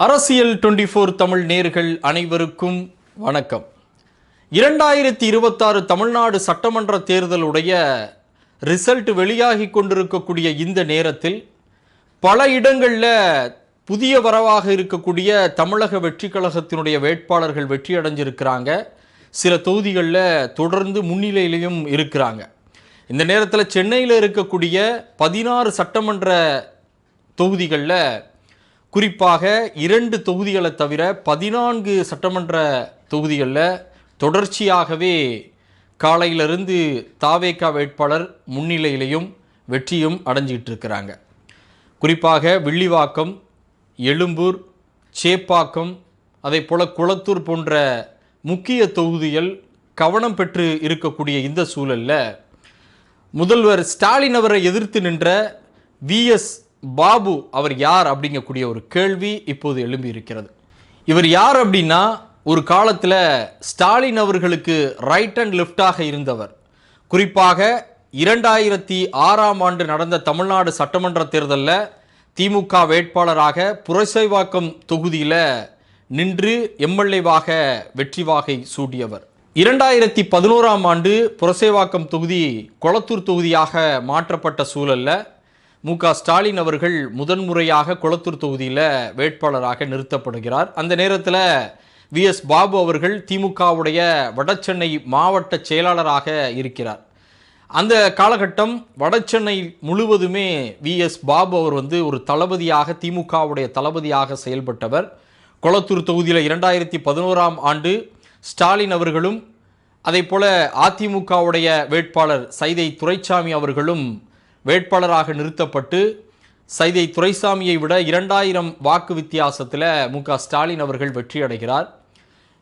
அரசியல் 24 தமிழ் நேர்கள் அனைவருக்கும் வணக்கம். 2026 தமிழ்நாடு சட்டமன்ற தேர்தலுடைய ரிசல்ட் வெளியாகி கொண்டிருக்கக்கூடிய இந்த நேரத்தில் பல இடங்களில் புதிய வரவாக இருக்கக்கூடிய தமிழக வெற்றி கழகத்தினுடைய வேட்பாளர்கள் வெற்றி அடைஞ்சிருக்கிறாங்க. சில தொகுதிகளில் தொடர்ந்து முன்னிலையிலையும் இருக்கிறாங்க. இந்த நேரத்தில் சென்னையில் இருக்கக்கூடிய 16 சட்டமன்ற தொகுதிகளில் குறிப்பாக 2 தொகுதிகளை தவிர 14 சட்டமன்ற தொகுதிகளில் தொடர்ச்சியாகவே காலையிலிருந்து தாவேகா வேட்பாளர் முன்னிலையிலையும் வெற்றியும் அடைஞ்சிட்டு இருக்கிறாங்க. குறிப்பாக வில்லிவாக்கம், எழும்பூர், சேப்பாக்கம், அதே போல் குளத்தூர் போன்ற முக்கிய தொகுதிகள் கவனம் பெற்று இருக்கக்கூடிய இந்த சூழலில் முதல்வர் ஸ்டாலின் அவரை எதிர்த்து நின்ற VS பாபு அவர் யார் அப்படிங்கக்கூடிய ஒரு கேள்வி இப்போது எழும்பி இருக்கிறது. இவர் யார் அப்படின்னா, ஒரு காலத்தில் ஸ்டாலின் அவர்களுக்கு ரைட் அண்ட் லெஃப்டாக இருந்தவர். குறிப்பாக 2006ஆம் ஆண்டு நடந்த தமிழ்நாடு சட்டமன்ற தேர்தலில் திமுக வேட்பாளராக புரசைவாக்கம் தொகுதியில் நின்று எம்எல்ஏவாக வெற்றி வாகை சூடியவர். 2011ஆம் ஆண்டு புரசைவாக்கம் தொகுதி கொளத்தூர் தொகுதியாக மாற்றப்பட்ட சூழலில் மு.க. ஸ்டாலின் அவர்கள் முதன்முறையாக கொளத்தூர் தொகுதியில் வேட்பாளராக நிறுத்தப்படுகிறார். அந்த நேரத்தில் VS பாபு அவர்கள் திமுகவுடைய வடசென்னை மாவட்ட செயலாளராக இருக்கிறார். அந்த காலகட்டம் வடசென்னை முழுவதுமே VS பாபு அவர் ஒரு தளபதியாக, திமுகவுடைய தளபதியாக செயல்பட்டவர். கொளத்தூர் தொகுதியில் 2011ஆம் ஆண்டு ஸ்டாலின் அவர்களும் அதே போல அதிமுகவுடைய வேட்பாளர் சைதை துரைசாமி அவர்களும் வேட்பாளராக நிறுத்தப்பட்டு சைதை துரைசாமியை விட 2000 வாக்கு வித்தியாசத்தில் மு.க. ஸ்டாலின் அவர்கள் வெற்றி அடைகிறார்.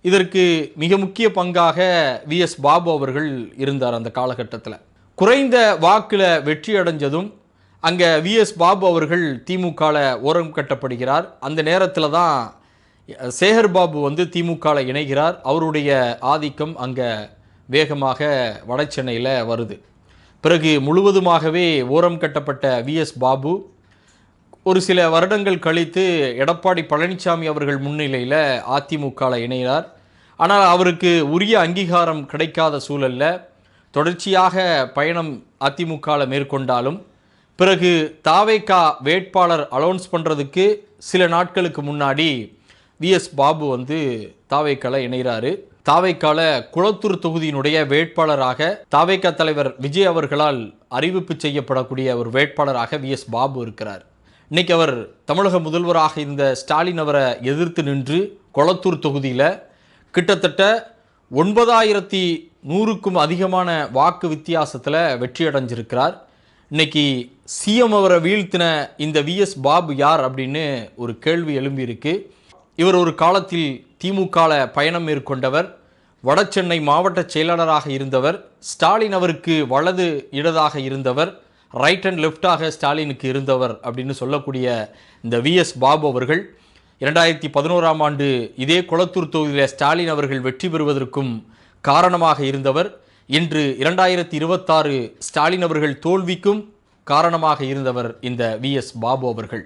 இதற்கு மிக முக்கிய பங்காக VS பாபு அவர்கள் இருந்தார். அந்த காலகட்டத்தில் குறைந்த வாக்கில் வெற்றி அடைஞ்சதும் அங்கே VS பாபு அவர்கள் திமுகவில் ஓரம் கட்டப்படுகிறார். அந்த நேரத்தில் தான் சேகர் பாபு திமுகவில் இணைகிறார். அவருடைய ஆதிக்கம் அங்கே வேகமாக வட சென்னையில் வருது. பிறகு முழுவதுமாகவே ஓரம் கட்டப்பட்ட VS பாபு ஒரு சில வருடங்கள் கழித்து எடப்பாடி பழனிசாமி அவர்கள் முன்னிலையில் அதிமுகவில் இணைகிறார். ஆனால் அவருக்கு உரிய அங்கீகாரம் கிடைக்காத சூழலில் தொடர்ச்சியாக பயணம் அதிமுகவில் மேற்கொண்டாலும் பிறகு தாவேகா வேட்பாளர் அலௌன்ஸ் பண்ணுறதுக்கு சில நாட்களுக்கு முன்னாடி VS பாபு தாவேகாவில் இணைகிறாரு. தாவேகால குளத்தூர் தொகுதியினுடைய வேட்பாளராக தாவேகா தலைவர் விஜய் அவர்களால் அறிவிப்பு செய்யப்படக்கூடிய ஒரு வேட்பாளராக VS பாபு இருக்கிறார். இன்னைக்கு அவர் தமிழக முதல்வராக இருந்த ஸ்டாலின் அவரை எதிர்த்து நின்று கொளத்தூர் தொகுதியில் கிட்டத்தட்ட 9100க்கும் அதிகமான வாக்கு வித்தியாசத்தில் வெற்றி அடைஞ்சிருக்கிறார். இன்னைக்கு CM அவரை வீழ்த்தின இந்த VS பாபு யார் அப்படின்னு ஒரு கேள்வி எழும்பியிருக்கு. இவர் ஒரு காலத்தில் திமுகவில் பயணம் மேற்கொண்டவர், வடசென்னை மாவட்ட செயலாளராக இருந்தவர், ஸ்டாலின் அவருக்கு வலது இடதாக இருந்தவர், ரைட் அண்ட் லெஃப்டாக ஸ்டாலினுக்கு இருந்தவர் அப்படின்னு சொல்லக்கூடிய இந்த VS பாபு அவர்கள் 2011ஆம் ஆண்டு இதே கொளத்தூர் தொகுதியில் ஸ்டாலின் அவர்கள் வெற்றி பெறுவதற்கும் காரணமாக இருந்தவர். இன்று 2026 ஸ்டாலின் அவர்கள் தோல்விக்கும் காரணமாக இருந்தவர் இந்த VS பாபு அவர்கள்.